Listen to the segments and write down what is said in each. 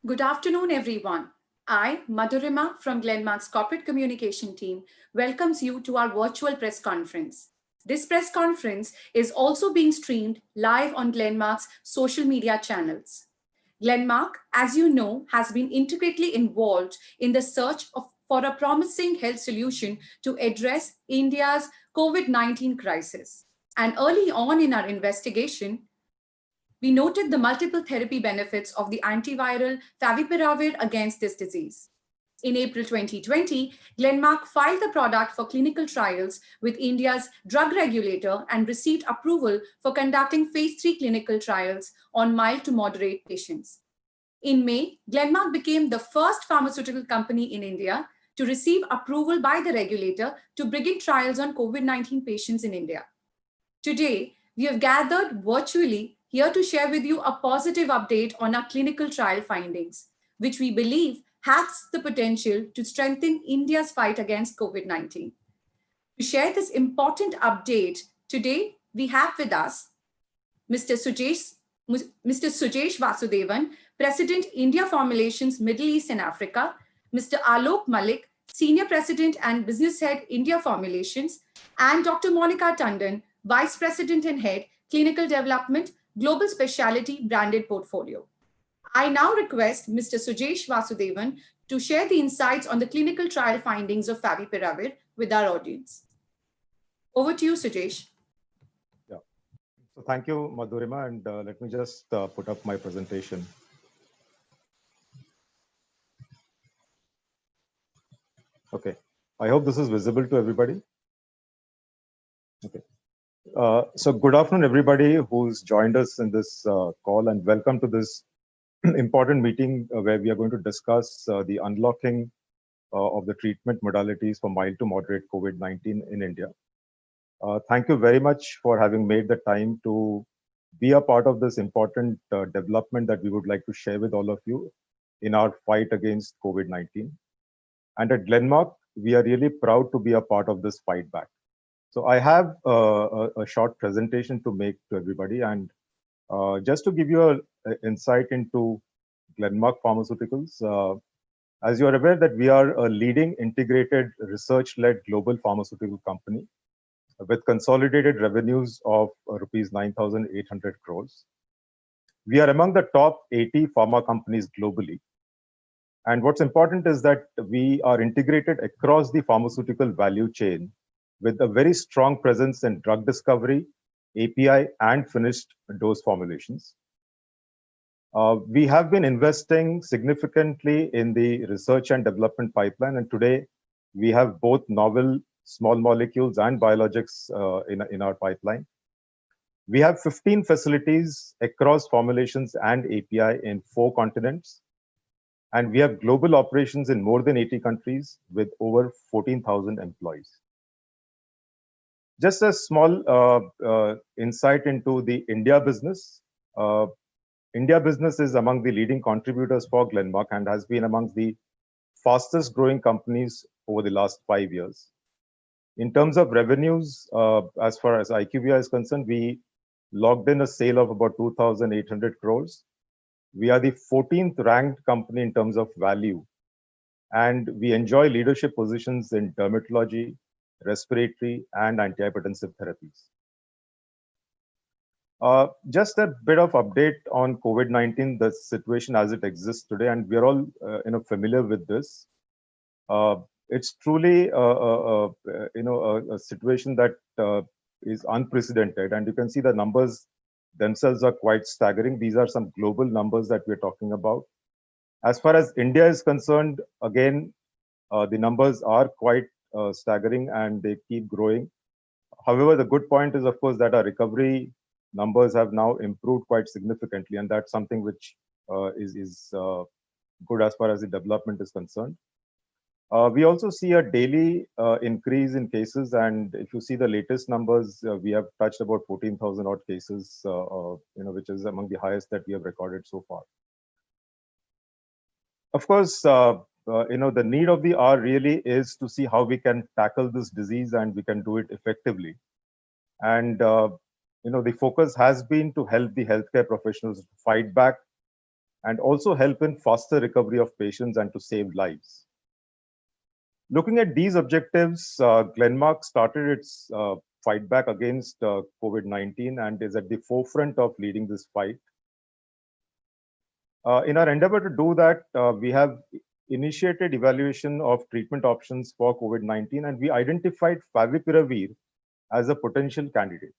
Good afternoon, everyone. I, Madhurima from Glenmark's corporate communication team, welcomes you to our virtual press conference. This press conference is also being streamed live on Glenmark's social media channels. Glenmark, as you know, has been intricately involved in the for a promising health solution to address India's COVID-19 crisis. And early on in our investigation, we noted the multiple therapy benefits of the antiviral Favipiravir against this disease. In April 2020, Glenmark filed the product for clinical trials with India's drug regulator and received approval for conducting phase 3 clinical trials on mild to moderate patients. In May, Glenmark became the first pharmaceutical company in India to receive approval by the regulator to begin trials on COVID-19 patients in India. Today, we have gathered virtually here to share with you a positive update on our clinical trial findings, which we believe has the potential to strengthen India's fight against COVID-19. To share this important update, today we have with us Mr. Sujesh Vasudevan, President, India Formulations, Middle East and Africa, Mr. Alok Malik, Senior President and Business Head, India Formulations, and Dr. Monica Tandon, Vice President and Head, Clinical Development, Global Specialty Branded Portfolio. I now request Mr. Sujesh Vasudevan to share the insights on the clinical trial findings of Favipiravir with our audience. Over to you, Sujesh. Yeah. So thank you, Madhurima, and let me just put up my presentation. Okay. I hope this is visible to everybody. Okay. So good afternoon, everybody who's joined us in this call, and welcome to this important meeting where we are going to discuss the unlocking of the treatment modalities for mild to moderate COVID-19 in India. Thank you very much for having made the time to be a part of this important development that we would like to share with all of you in our fight against COVID-19. And at Glenmark, we are really proud to be a part of this fight back. So I have a short presentation to make to everybody, and just to give you an insight into Glenmark Pharmaceuticals. As you are aware that we are a leading integrated research-led global pharmaceutical company with consolidated revenues of rupees 9,800 crores. We are among the top 80 pharma companies globally. And what's important is that we are integrated across the pharmaceutical value chain with a very strong presence in drug discovery, API, and finished dose formulations. We have been investing significantly in the research and development pipeline, and today we have both novel small molecules and biologics in our pipeline. We have 15 facilities across formulations and API in 4 continents, and we have global operations in more than 80 countries with over 14,000 employees. Just a small insight into the India business. India business is among the leading contributors for Glenmark and has been among the fastest growing companies over the last 5 years. In terms of revenues, as far as IQVIA is concerned, we logged in a sale of about 2,800 crores. We are the 14th ranked company in terms of value, and we enjoy leadership positions in dermatology, respiratory, and antihypertensive therapies. Just a bit of update on COVID-19, the situation as it exists today, and we're all familiar with this. It's truly a situation that is unprecedented, and you can see the numbers themselves are quite staggering. These are some global numbers that we're talking about. As far as India is concerned, again, the numbers are quite staggering and they keep growing. However, the good point is, of course, that our recovery numbers have now improved quite significantly, and that's something which is good as far as the development is concerned. We also see a daily increase in cases, and if you see the latest numbers, we have touched about 14,000 odd cases, which is among the highest that we have recorded so far. Of course, the need of the hour really is to see how we can tackle this disease and we can do it effectively. And the focus has been to help the healthcare professionals fight back and also help in faster recovery of patients and to save lives. Looking at these objectives, Glenmark started its fight back against COVID-19 and is at the forefront of leading this fight. In our endeavor to do that, we have initiated evaluation of treatment options for COVID-19, and we identified Favipiravir as a potential candidate.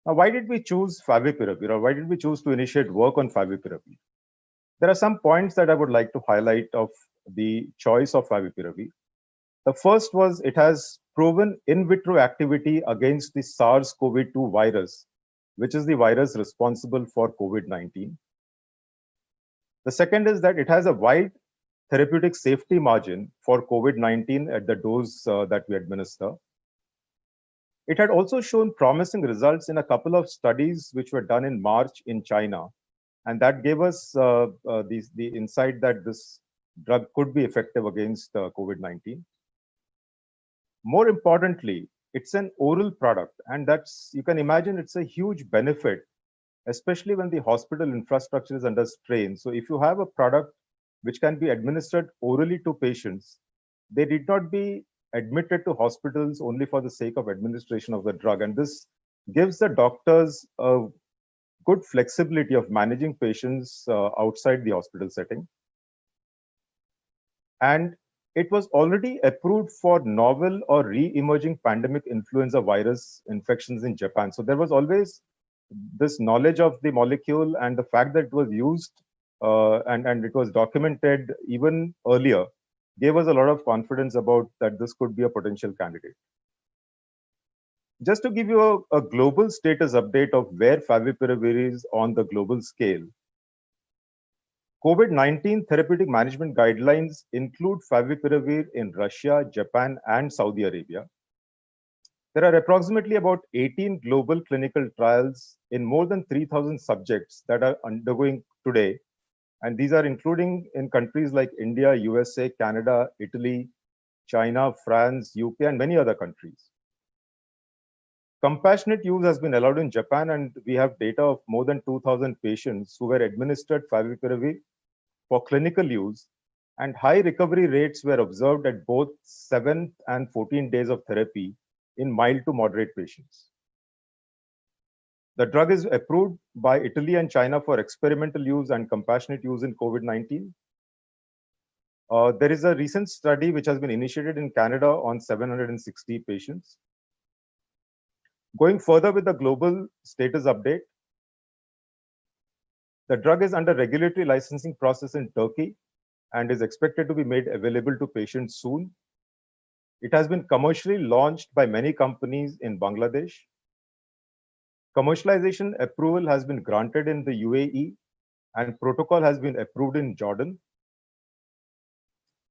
Now, why did we choose Favipiravir, or why did we choose to initiate work on Favipiravir? There are some points that I would like to highlight of the choice of Favipiravir. The first was it has proven in vitro activity against the SARS-CoV-2 virus, which is the virus responsible for COVID-19. The second is that it has a wide therapeutic safety margin for COVID-19 at the dose that we administer. It had also shown promising results in a couple of studies which were done in March in China, and that gave us the insight that this drug could be effective against COVID-19. More importantly, it's an oral product, and that's, you can imagine, it's a huge benefit, especially when the hospital infrastructure is under strain. So if you have a product which can be administered orally to patients, they need not be admitted to hospitals only for the sake of administration of the drug. And this gives the doctors a good flexibility of managing patients outside the hospital setting. And it was already approved for novel or re-emerging pandemic influenza virus infections in Japan. So there was always this knowledge of the molecule, and the fact that it was used and it was documented even earlier gave us a lot of confidence about that this could be a potential candidate. Just to give you a global status update of where Favipiravir is on the global scale, COVID-19 therapeutic management guidelines include Favipiravir in Russia, Japan, and Saudi Arabia. There are approximately about 18 global clinical trials in more than 3,000 subjects that are undergoing today. And these are including in countries like India, USA, Canada, Italy, China, France, UK, and many other countries. Compassionate use has been allowed in Japan, and we have data of more than 2,000 patients who were administered Favipiravir for clinical use, and high recovery rates were observed at both 7 and 14 days of therapy in mild to moderate patients. The drug is approved by Italy and China for experimental use and compassionate use in COVID-19. There is a recent study which has been initiated in Canada on 760 patients. Going further with the global status update, the drug is under regulatory licensing process in Turkey and is expected to be made available to patients soon. It has been commercially launched by many companies in Bangladesh. Commercialization approval has been granted in the UAE, and protocol has been approved in Jordan.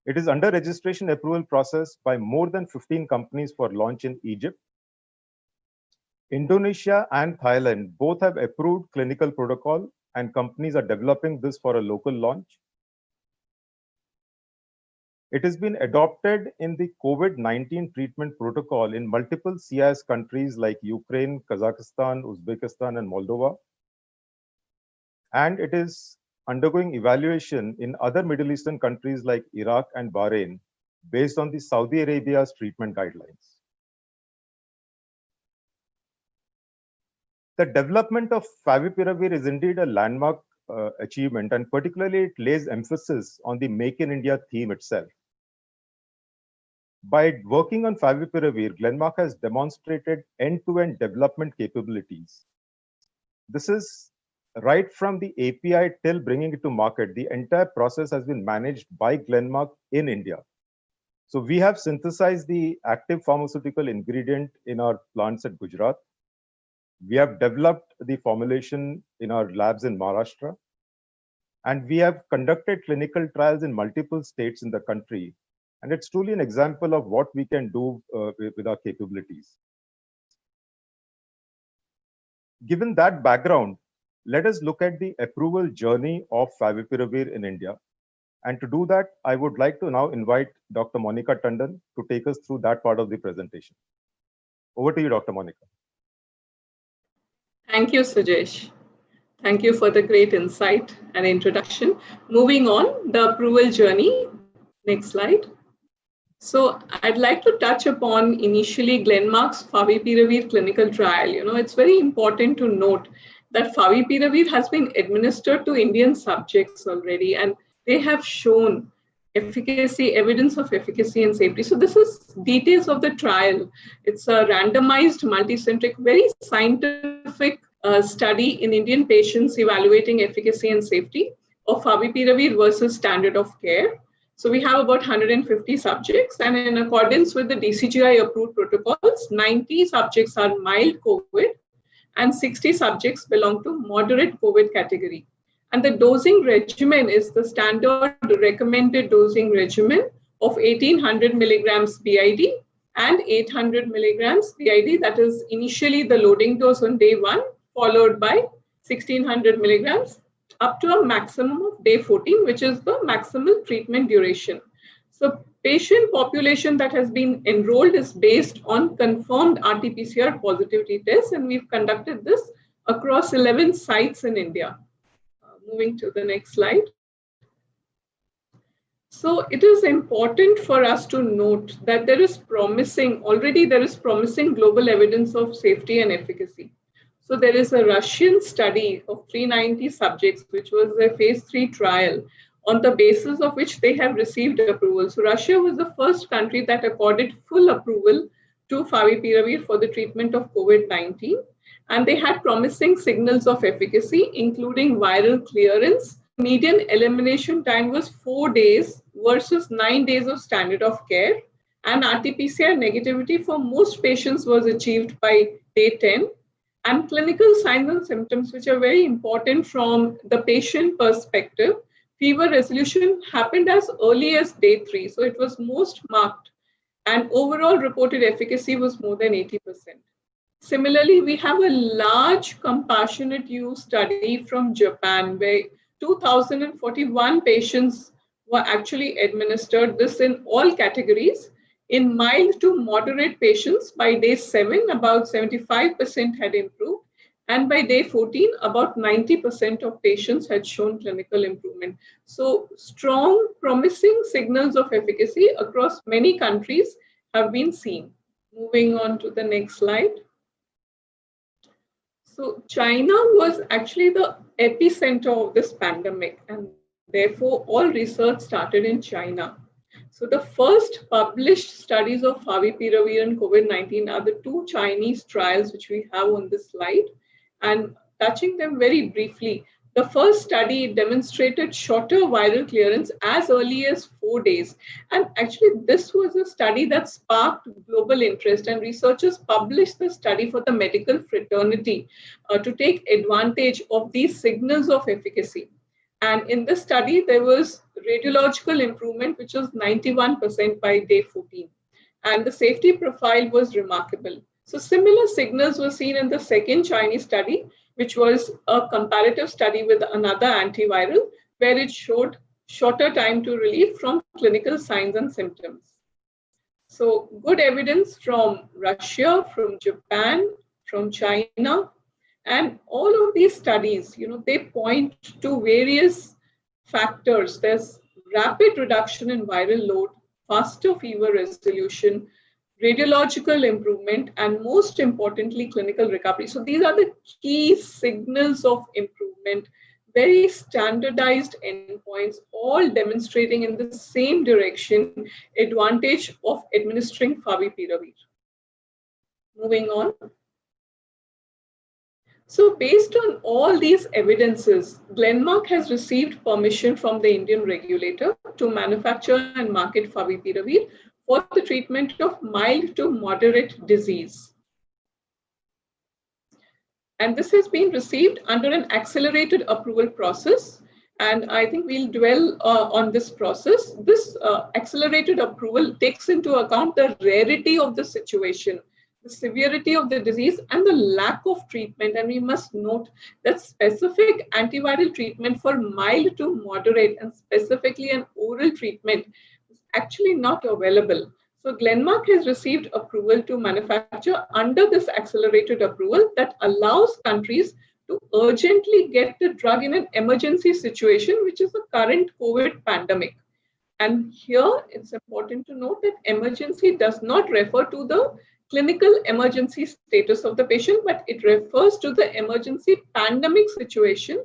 It is under registration approval process by more than 15 companies for launch in Egypt. Indonesia and Thailand both have approved clinical protocol, and companies are developing this for a local launch. It has been adopted in the COVID-19 treatment protocol in multiple CIS countries like Ukraine, Kazakhstan, Uzbekistan, and Moldova. And it is undergoing evaluation in other Middle Eastern countries like Iraq and Bahrain based on the Saudi Arabia's treatment guidelines. The development of Favipiravir is indeed a landmark achievement, and particularly it lays emphasis on the Make in India theme itself. By working on Favipiravir, Glenmark has demonstrated end-to-end development capabilities. This is right from the API till bringing it to market. The entire process has been managed by Glenmark in India. So we have synthesized the active pharmaceutical ingredient in our plants at Gujarat. We have developed the formulation in our labs in Maharashtra. And we have conducted clinical trials in multiple states in the country. And it's truly an example of what we can do with our capabilities. Given that background, let us look at the approval journey of Favipiravir in India. And to do that, I would like to now invite Dr. Monica Tandon to take us through that part of the presentation. Over to you, Dr. Monica. Thank you, Sujesh. Thank you for the great insight and introduction. Moving on, the approval journey. Next slide. So I'd like to touch upon initially Glenmark's Favipiravir clinical trial. It's very important to note that Favipiravir has been administered to Indian subjects already, and they have shown efficacy, evidence of efficacy and safety. So this is details of the trial. It's a randomized, multicentric, very scientific study in Indian patients evaluating efficacy and safety of Favipiravir versus standard of care. So we have about 150 subjects, and in accordance with the DCGI approved protocols, 90 subjects are mild COVID and 60 subjects belong to moderate COVID category. And the dosing regimen is the standard recommended dosing regimen of 1800 milligrams BID and 800 milligrams BID. That is initially the loading dose on day 1, followed by 1600 milligrams up to a maximum of day 14, which is the maximal treatment duration. So patient population that has been enrolled is based on confirmed RT-PCR positivity tests, and we've conducted this across 11 sites in India. Moving to the next slide. So it is important for us to note that there is promising global evidence of safety and efficacy. So there is a Russian study of 390 subjects, which was a phase 3 trial, on the basis of which they have received approval. So Russia was the first country that accorded full approval to Favipiravir for the treatment of COVID-19. And they had promising signals of efficacy, including viral clearance. Median elimination time was 4 days versus 9 days of standard of care. And RT-PCR negativity for most patients was achieved by day 10. And clinical signs and symptoms, which are very important from the patient perspective, fever resolution happened as early as day 3. So it was most marked. And overall reported efficacy was more than 80%. Similarly, we have a large compassionate use study from Japan where 2,041 patients were actually administered, this in all categories. In mild to moderate patients, by day 7, about 75% had improved. And by day 14, about 90% of patients had shown clinical improvement. So strong, promising signals of efficacy across many countries have been seen. Moving on to the next slide. So China was actually the epicenter of this pandemic, and therefore all research started in China. So the first published studies of Favipiravir and COVID-19 are the 2 Chinese trials which we have on this slide. And touching them very briefly, the first study demonstrated shorter viral clearance as early as 4 days. And actually, this was a study that sparked global interest, and researchers published the study for the medical fraternity to take advantage of these signals of efficacy. And in this study, there was radiological improvement, which was 91% by day 14. And the safety profile was remarkable. So similar signals were seen in the second Chinese study, which was a comparative study with another antiviral, where it showed shorter time to relief from clinical signs and symptoms. So good evidence from Russia, from Japan, from China, and all of these studies, they point to various factors. There's rapid reduction in viral load, faster fever resolution, radiological improvement, and most importantly, clinical recovery. So these are the key signals of improvement, very standardized endpoints, all demonstrating in the same direction, advantage of administering Favipiravir. Moving on. So based on all these evidences, Glenmark has received permission from the Indian regulator to manufacture and market Favipiravir for the treatment of mild to moderate disease. And this has been received under an accelerated approval process. And I think we'll dwell on this process. This accelerated approval takes into account the rarity of the situation, the severity of the disease, and the lack of treatment. And we must note that specific antiviral treatment for mild to moderate, and specifically an oral treatment, is actually not available. So Glenmark has received approval to manufacture under this accelerated approval that allows countries to urgently get the drug in an emergency situation, which is the current COVID pandemic. And here it's important to note that emergency does not refer to the clinical emergency status of the patient, but it refers to the emergency pandemic situation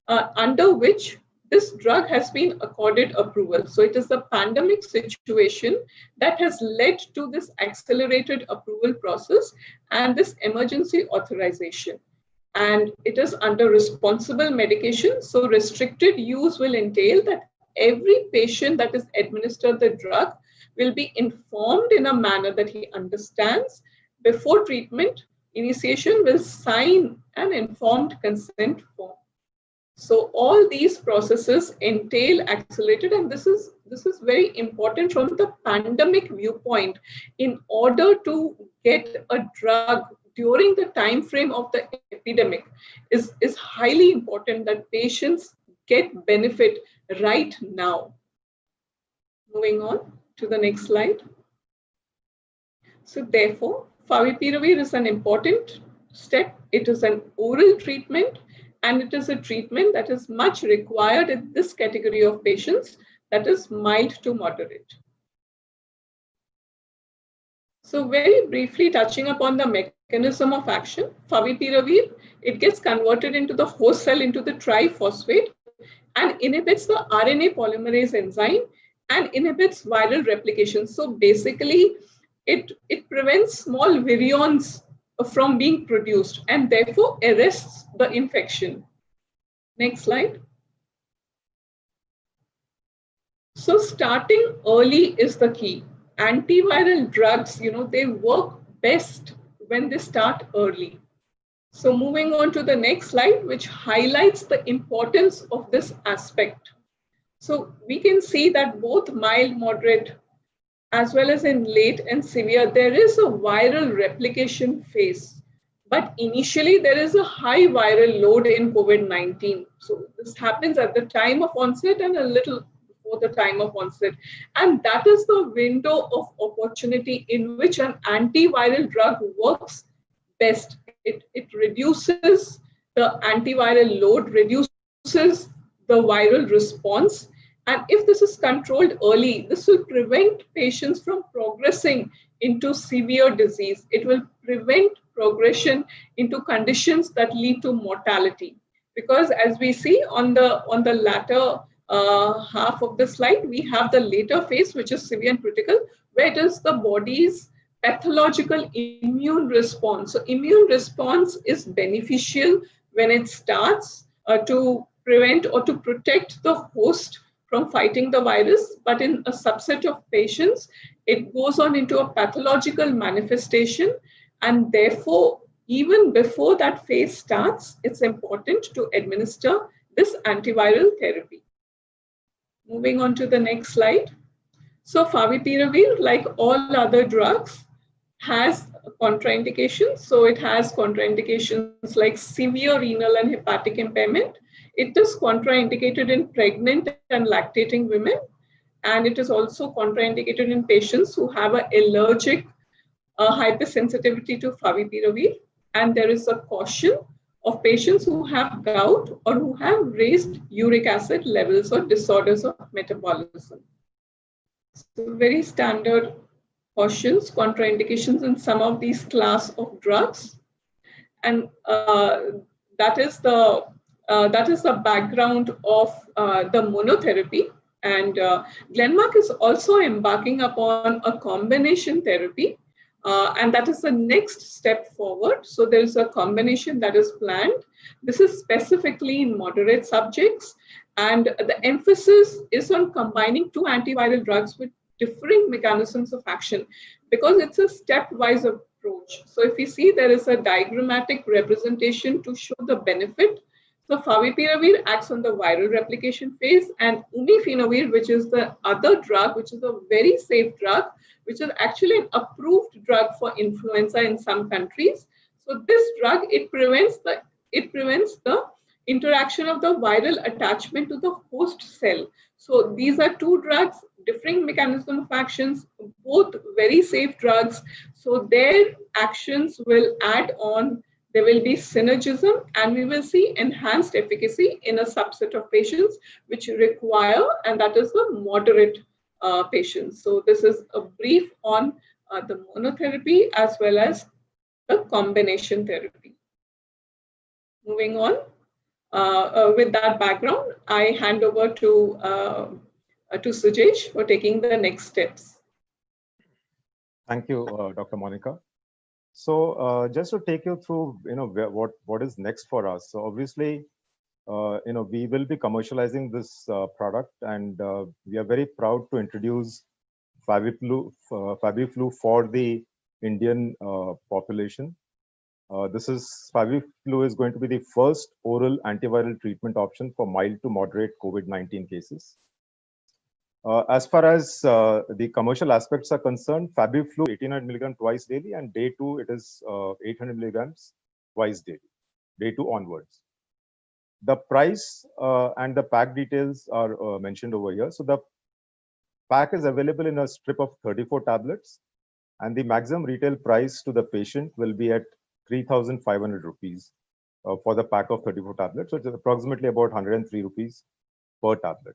under which this drug has been accorded approval. So it is the pandemic situation that has led to this accelerated approval process and this emergency authorization. And it is under responsible medication. So restricted use will entail that every patient that is administered the drug will be informed in a manner that he understands. Before treatment initiation, will sign an informed consent form. So all these processes entail accelerated, and this is very important from the pandemic viewpoint. In order to get a drug during the time frame of the epidemic, is highly important that patients get benefit right now. Moving on to the next slide. So therefore, Favipiravir is an important step. It is an oral treatment, and it is a treatment that is much required in this category of patients, that is mild to moderate. So very briefly touching upon the mechanism of action, Favipiravir, it gets converted into the host cell into the triphosphate and inhibits the RNA polymerase enzyme and inhibits viral replication. So basically, it prevents small virions from being produced and therefore arrests the infection. Next slide. So starting early is the key. Antiviral drugs, they work best when they start early. So moving on to the next slide, which highlights the importance of this aspect. So we can see that both mild, moderate, as well as in late and severe, there is a viral replication phase. But initially, there is a high viral load in COVID-19. So this happens at the time of onset and a little before the time of onset. And that is the window of opportunity in which an antiviral drug works best. It reduces the antiviral load, reduces the viral response. And if this is controlled early, this will prevent patients from progressing into severe disease. It will prevent progression into conditions that lead to mortality. Because as we see on the latter half of the slide, we have the later phase, which is severe and critical, where it is the body's pathological immune response. So immune response is beneficial when it starts to prevent or to protect the host from fighting the virus, but in a subset of patients, it goes on into a pathological manifestation, and therefore, even before that phase starts, it's important to administer this antiviral therapy. Moving on to the next slide. So Favipiravir, like all other drugs, has contraindications. So it has contraindications like severe renal and hepatic impairment. It is contraindicated in pregnant and lactating women, and it is also contraindicated in patients who have an allergic hypersensitivity to Favipiravir. And there is a caution of patients who have gout or who have raised uric acid levels or disorders of metabolism. So very standard cautions, contraindications in some of these class of drugs, and that is the background of the monotherapy. And Glenmark is also embarking upon a combination therapy, and that is the next step forward. So there is a combination that is planned. This is specifically in moderate subjects, and the emphasis is on combining two antiviral drugs with differing mechanisms of action, because it's a stepwise approach. So if we see, there is a diagrammatic representation to show the benefit. So Favipiravir acts on the viral replication phase, and Unifinavir, which is the other drug, which is a very safe drug, which is actually an approved drug for influenza in some countries. So this drug, it prevents the interaction of the viral attachment to the host cell. So these are two drugs, differing mechanism of actions, both very safe drugs. So their actions will add on There will be synergism, and we will see enhanced efficacy in a subset of patients which require, and that is the moderate patients. So this is a brief on the monotherapy as well as the combination therapy. Moving on, with that background, I hand over to Sujesh for taking the next steps. Thank you, Dr. Monica. So just to take you through, what is next for us. So obviously, we will be commercializing this product, and we are very proud to introduce FabiFlu for the Indian population. FabiFlu is going to be the first oral antiviral treatment option for mild to moderate COVID-19 cases. As far as the commercial aspects are concerned, FabiFlu 1800 milligram twice daily, and day 2 it is 800 milligrams twice daily, day 2 onwards. The price and the pack details are mentioned over here. So the pack is available in a strip of 34 tablets, and the maximum retail price to the patient will be at 3,500 rupees for the pack of 34 tablets, which is approximately about 103 rupees per tablet.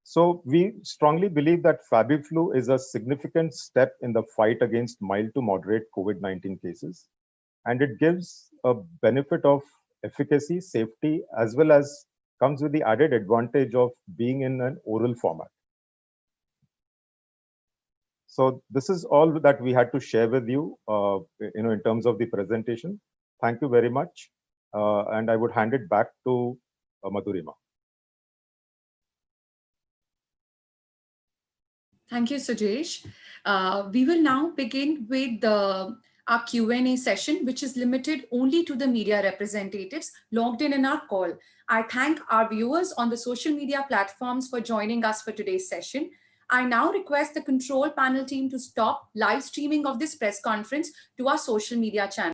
So we strongly believe that FabiFlu is a significant step in the fight against mild to moderate COVID-19 cases, and it gives a benefit of efficacy, safety, as well as comes with the added advantage of being in an oral format. So this is all that we had to share with you, in terms of the presentation. Thank you very much, and I would hand it back to Madhurima. Thank you, Sujesh. We will now begin with our Q&A session, which is limited only to the media representatives logged in our call. I thank our viewers on the social media platforms for joining us for today's session. I now request the control panel team to stop live streaming of this press conference to our social media channel.